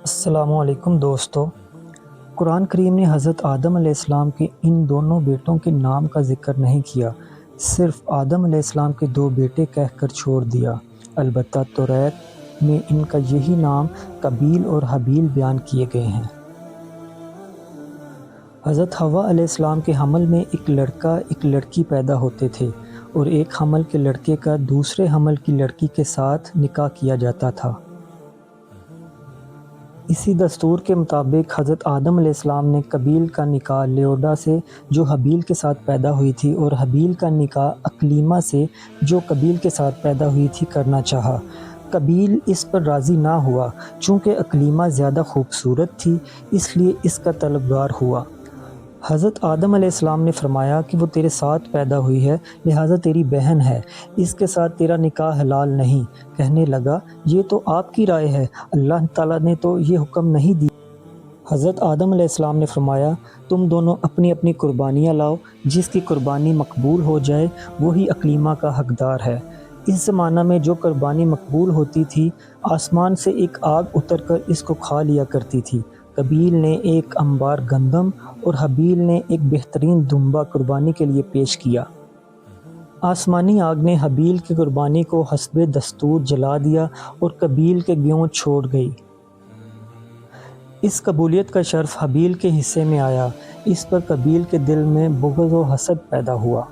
السلام علیکم دوستو۔ قرآن کریم نے حضرت آدم علیہ السلام کے ان دونوں بیٹوں کے نام کا ذکر نہیں کیا، صرف آدم علیہ السلام کے دو بیٹے کہہ کر چھوڑ دیا۔ البتہ توریت میں ان کا یہی نام قابیل اور حابیل بیان کیے گئے ہیں۔ حضرت حوا علیہ السلام کے حمل میں ایک لڑکا ایک لڑکی پیدا ہوتے تھے، اور ایک حمل کے لڑکے کا دوسرے حمل کی لڑکی کے ساتھ نکاح کیا جاتا تھا۔ اسی دستور کے مطابق حضرت آدم علیہ السلام نے قابیل کا نکاح لیوڈا سے جو حابیل کے ساتھ پیدا ہوئی تھی، اور حابیل کا نکاح اکلیمہ سے جو قابیل کے ساتھ پیدا ہوئی تھی کرنا چاہا۔ قابیل اس پر راضی نہ ہوا، چونکہ اکلیمہ زیادہ خوبصورت تھی، اس لیے اس کا طلبگار ہوا۔ حضرت آدم علیہ السلام نے فرمایا کہ وہ تیرے ساتھ پیدا ہوئی ہے، لہٰذا تیری بہن ہے، اس کے ساتھ تیرا نکاح حلال نہیں۔ کہنے لگا، یہ تو آپ کی رائے ہے، اللہ تعالیٰ نے تو یہ حکم نہیں دیا۔ حضرت آدم علیہ السلام نے فرمایا، تم دونوں اپنی اپنی قربانیاں لاؤ، جس کی قربانی مقبول ہو جائے وہی اکلیمہ کا حقدار ہے۔ اس زمانہ میں جو قربانی مقبول ہوتی تھی، آسمان سے ایک آگ اتر کر اس کو کھا لیا کرتی تھی۔ قابیل نے ایک انبار گندم اور حابیل نے ایک بہترین دمبا قربانی کے لیے پیش کیا۔ آسمانی آگ نے حابیل کی قربانی کو حسب دستور جلا دیا اور قابیل کے گیوں چھوڑ گئی۔ اس قبولیت کا شرف حابیل کے حصے میں آیا، اس پر قابیل کے دل میں بغض و حسد پیدا ہوا۔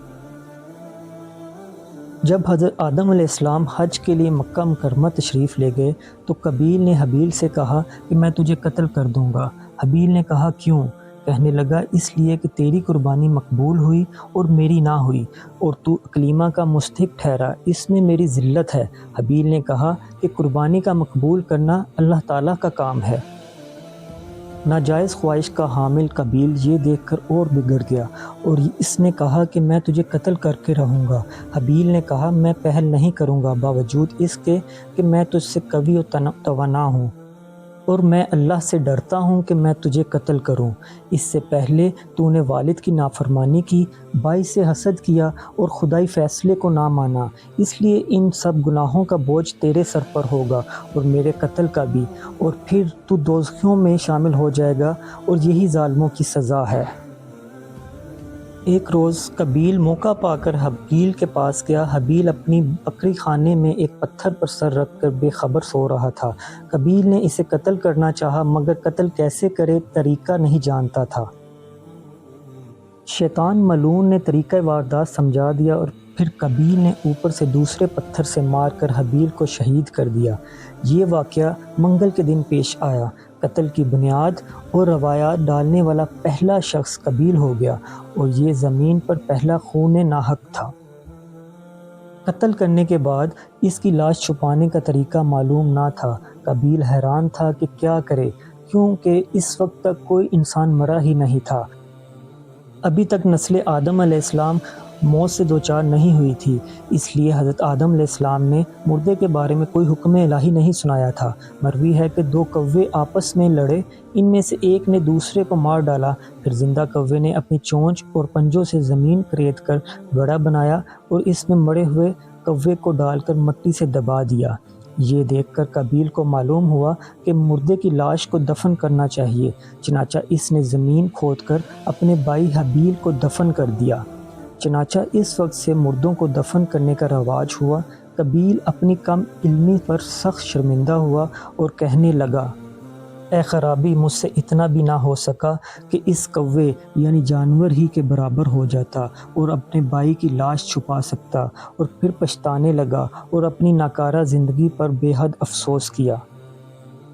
جب حضرت آدم علیہ السلام حج کے لیے مکہ مکرمہ تشریف لے گئے تو قابیل نے حابیل سے کہا کہ میں تجھے قتل کر دوں گا۔ حابیل نے کہا، کیوں؟ کہنے لگا، اس لیے کہ تیری قربانی مقبول ہوئی اور میری نہ ہوئی، اور تو اکلیمہ کا مستحق ٹھہرا، اس میں میری ذلت ہے۔ حابیل نے کہا کہ قربانی کا مقبول کرنا اللہ تعالیٰ کا کام ہے۔ ناجائز خواہش کا حامل قابیل یہ دیکھ کر اور بگڑ گیا، اور اس نے کہا کہ میں تجھے قتل کر کے رہوں گا۔ حابیل نے کہا، میں پہل نہیں کروں گا، باوجود اس کے کہ میں تجھ سے قوی و توانا ہوں، اور میں اللہ سے ڈرتا ہوں کہ میں تجھے قتل کروں۔ اس سے پہلے تو نے والد کی نافرمانی کی، بھائی سے حسد کیا اور خدائی فیصلے کو نہ مانا، اس لیے ان سب گناہوں کا بوجھ تیرے سر پر ہوگا اور میرے قتل کا بھی، اور پھر تو دوزخیوں میں شامل ہو جائے گا، اور یہی ظالموں کی سزا ہے۔ ایک روز قابیل موقع پا کر حابیل کے پاس گیا۔ حابیل اپنی بکری خانے میں ایک پتھر پر سر رکھ کر بے خبر سو رہا تھا۔ قابیل نے اسے قتل کرنا چاہا، مگر قتل کیسے کرے طریقہ نہیں جانتا تھا۔ شیطان ملعون نے طریقہ واردات سمجھا دیا، اور پھر قابیل نے اوپر سے دوسرے پتھر سے مار کر حابیل کو شہید کر دیا۔ یہ واقعہ منگل کے دن پیش آیا۔ قتل کی بنیاد اور روایات ڈالنے والا پہلا شخص قابیل ہو گیا، اور یہ زمین پر پہلا خون ناحق تھا۔ قتل کرنے کے بعد اس کی لاش چھپانے کا طریقہ معلوم نہ تھا۔ قابیل حیران تھا کہ کیا کرے، کیونکہ اس وقت تک کوئی انسان مرا ہی نہیں تھا۔ ابھی تک نسل آدم علیہ السلام موت سے دوچار نہیں ہوئی تھی، اس لیے حضرت آدم علیہ السلام نے مردے کے بارے میں کوئی حکم الہی نہیں سنایا تھا۔ مروی ہے کہ دو کوے آپس میں لڑے، ان میں سے ایک نے دوسرے کو مار ڈالا، پھر زندہ کوے نے اپنی چونچ اور پنجوں سے زمین کریت کر گڑھا بنایا اور اس میں مرے ہوئے کوے کو ڈال کر مٹی سے دبا دیا۔ یہ دیکھ کر قابیل کو معلوم ہوا کہ مردے کی لاش کو دفن کرنا چاہیے، چنانچہ اس نے زمین کھود کر اپنے بھائی حابیل کو دفن کر دیا۔ چنانچہ اس وقت سے مردوں کو دفن کرنے کا رواج ہوا۔ قابیل اپنی کم علمی پر سخت شرمندہ ہوا اور کہنے لگا، اے خرابی، مجھ سے اتنا بھی نہ ہو سکا کہ اس کوے یعنی جانور ہی کے برابر ہو جاتا اور اپنے بھائی کی لاش چھپا سکتا، اور پھر پچھتانے لگا اور اپنی ناکارہ زندگی پر بے حد افسوس کیا۔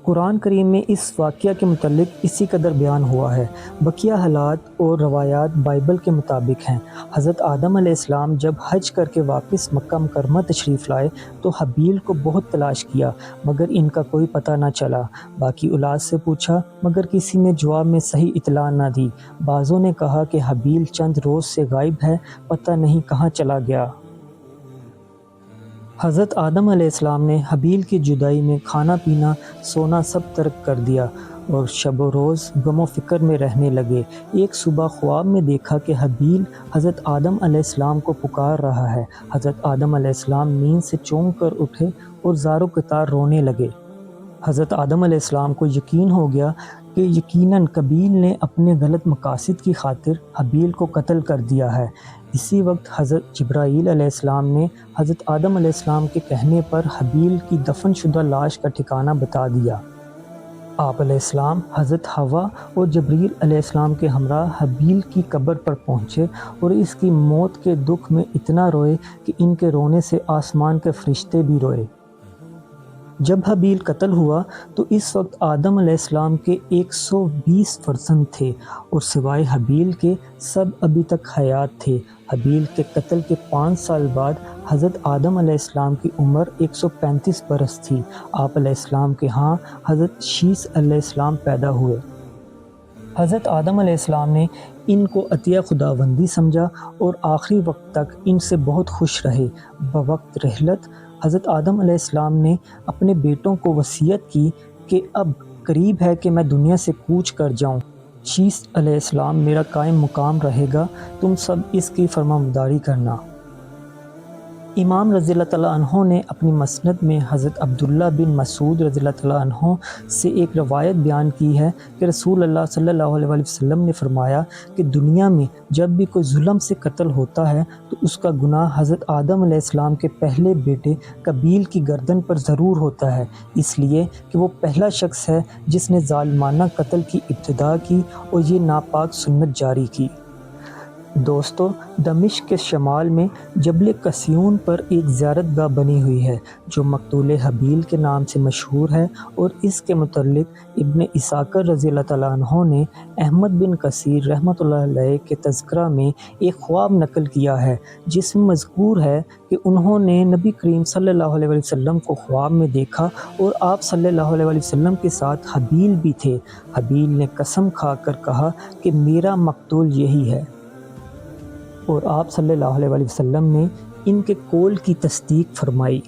قرآن کریم میں اس واقعہ کے متعلق اسی قدر بیان ہوا ہے۔ بقیہ حالات اور روایات بائبل کے مطابق ہیں۔ حضرت آدم علیہ السلام جب حج کر کے واپس مکہ مکرمہ تشریف لائے تو حابیل کو بہت تلاش کیا، مگر ان کا کوئی پتہ نہ چلا۔ باقی اولاد سے پوچھا، مگر کسی نے جواب میں صحیح اطلاع نہ دی۔ بعضوں نے کہا کہ حابیل چند روز سے غائب ہے، پتہ نہیں کہاں چلا گیا۔ حضرت آدم علیہ السلام نے حابیل کی جدائی میں کھانا پینا سونا سب ترک کر دیا اور شب و روز غم و فکر میں رہنے لگے۔ ایک صبح خواب میں دیکھا کہ حابیل حضرت آدم علیہ السلام کو پکار رہا ہے۔ حضرت آدم علیہ السلام نیند سے چونک کر اٹھے اور زار و قطار رونے لگے۔ حضرت آدم علیہ السلام کو یقین ہو گیا کہ یقیناً قابیل نے اپنے غلط مقاصد کی خاطر حابیل کو قتل کر دیا ہے۔ اسی وقت حضرت جبرائیل علیہ السلام نے حضرت آدم علیہ السلام کے کہنے پر حابیل کی دفن شدہ لاش کا ٹھکانہ بتا دیا۔ آپ علیہ السلام حضرت حوا اور جبریل علیہ السلام کے ہمراہ حابیل کی قبر پر پہنچے اور اس کی موت کے دکھ میں اتنا روئے کہ ان کے رونے سے آسمان کے فرشتے بھی روئے۔ جب حابیل قتل ہوا تو اس وقت آدم علیہ السلام کے 120 فرزند تھے اور سوائے حابیل کے سب ابھی تک حیات تھے۔ حابیل کے قتل کے 5 سال بعد حضرت آدم علیہ السلام کی عمر 135 برس تھی۔ آپ علیہ السلام کے ہاں حضرت شیث علیہ السلام پیدا ہوئے۔ حضرت آدم علیہ السلام نے ان کو عطیہ خداوندی سمجھا اور آخری وقت تک ان سے بہت خوش رہے۔ بوقت رحلت حضرت آدم علیہ السلام نے اپنے بیٹوں کو وصیت کی کہ اب قریب ہے کہ میں دنیا سے کوچ کر جاؤں۔ شیث علیہ السلام میرا قائم مقام رہے گا، تم سب اس کی فرمانبرداری کرنا۔ امام رضی اللہ تعالیٰ عنہ نے اپنی مسند میں حضرت عبداللہ بن مسعود رضی اللہ تعالیٰ عنہ سے ایک روایت بیان کی ہے کہ رسول اللہ صلی اللہ علیہ وسلم نے فرمایا کہ دنیا میں جب بھی کوئی ظلم سے قتل ہوتا ہے تو اس کا گناہ حضرت آدم علیہ السلام کے پہلے بیٹے قابیل کی گردن پر ضرور ہوتا ہے، اس لیے کہ وہ پہلا شخص ہے جس نے ظالمانہ قتل کی ابتدا کی اور یہ ناپاک سنت جاری کی۔ دوستو، دمشق کے شمال میں جبل قسیون پر ایک زیارت گاہ بنی ہوئی ہے جو مقتول حابیل کے نام سے مشہور ہے، اور اس کے متعلق ابن اسحاق رضی اللہ تعالیٰ عنہ نے احمد بن کثیر رحمۃ اللہ علیہ کے تذکرہ میں ایک خواب نقل کیا ہے جس میں مذکور ہے کہ انہوں نے نبی کریم صلی اللہ علیہ وسلم کو خواب میں دیکھا اور آپ صلی اللہ علیہ وسلم کے ساتھ حابیل بھی تھے۔ حابیل نے قسم کھا کر کہا کہ میرا مقتول یہی ہے، اور آپ صلی اللہ علیہ وسلم نے ان کے قول کی تصدیق فرمائی۔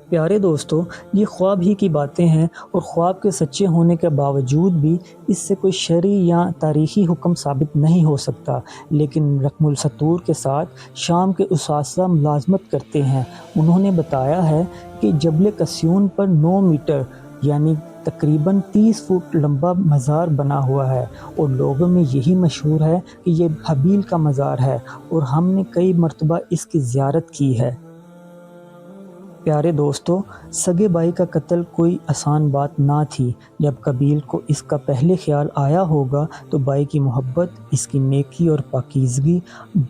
پیارے دوستو، یہ خواب ہی کی باتیں ہیں اور خواب کے سچے ہونے کے باوجود بھی اس سے کوئی شرعی یا تاریخی حکم ثابت نہیں ہو سکتا، لیکن رقم السطور کے ساتھ شام کے اساتذہ ملازمت کرتے ہیں۔ انہوں نے بتایا ہے کہ جبل قسیون پر 9 میٹر یعنی تقریباً 30 فٹ لمبا مزار بنا ہوا ہے، اور لوگوں میں یہی مشہور ہے کہ یہ حابیل کا مزار ہے، اور ہم نے کئی مرتبہ اس کی زیارت کی ہے۔ پیارے دوستو، سگے بھائی کا قتل کوئی آسان بات نہ تھی۔ جب قابیل کو اس کا پہلے خیال آیا ہوگا تو بھائی کی محبت، اس کی نیکی اور پاکیزگی،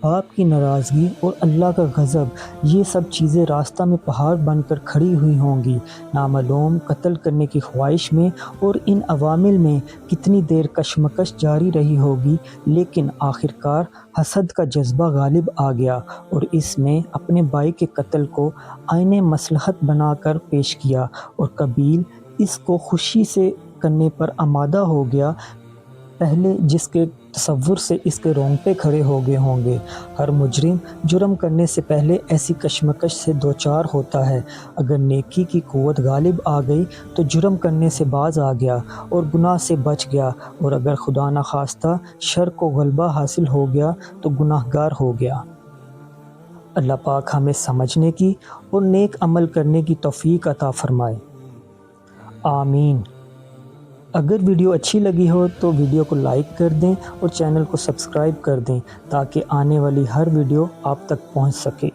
باپ کی ناراضگی اور اللہ کا غضب، یہ سب چیزیں راستہ میں پہاڑ بن کر کھڑی ہوئی ہوں گی۔ نامعلوم قتل کرنے کی خواہش میں اور ان عوامل میں کتنی دیر کشمکش جاری رہی ہوگی، لیکن آخرکار حسد کا جذبہ غالب آ گیا اور اس نے اپنے بھائی کے قتل کو عین مصلحت بنا کر پیش کیا، اور قابیل اس کو خوشی سے کرنے پر آمادہ ہو گیا، پہلے جس کے تصور سے اس کے رونگٹے کھڑے ہو گئے ہوں گے۔ ہر مجرم جرم کرنے سے پہلے ایسی کشمکش سے دوچار ہوتا ہے۔ اگر نیکی کی قوت غالب آ گئی تو جرم کرنے سے باز آ گیا اور گناہ سے بچ گیا، اور اگر خدا نخواستہ شر کو غلبہ حاصل ہو گیا تو گناہ گار ہو گیا۔ اللہ پاک ہمیں سمجھنے کی اور نیک عمل کرنے کی توفیق عطا فرمائے، آمین۔ اگر ویڈیو اچھی لگی ہو تو ویڈیو کو لائک کر دیں اور چینل کو سبسکرائب کر دیں تاکہ آنے والی ہر ویڈیو آپ تک پہنچ سکے۔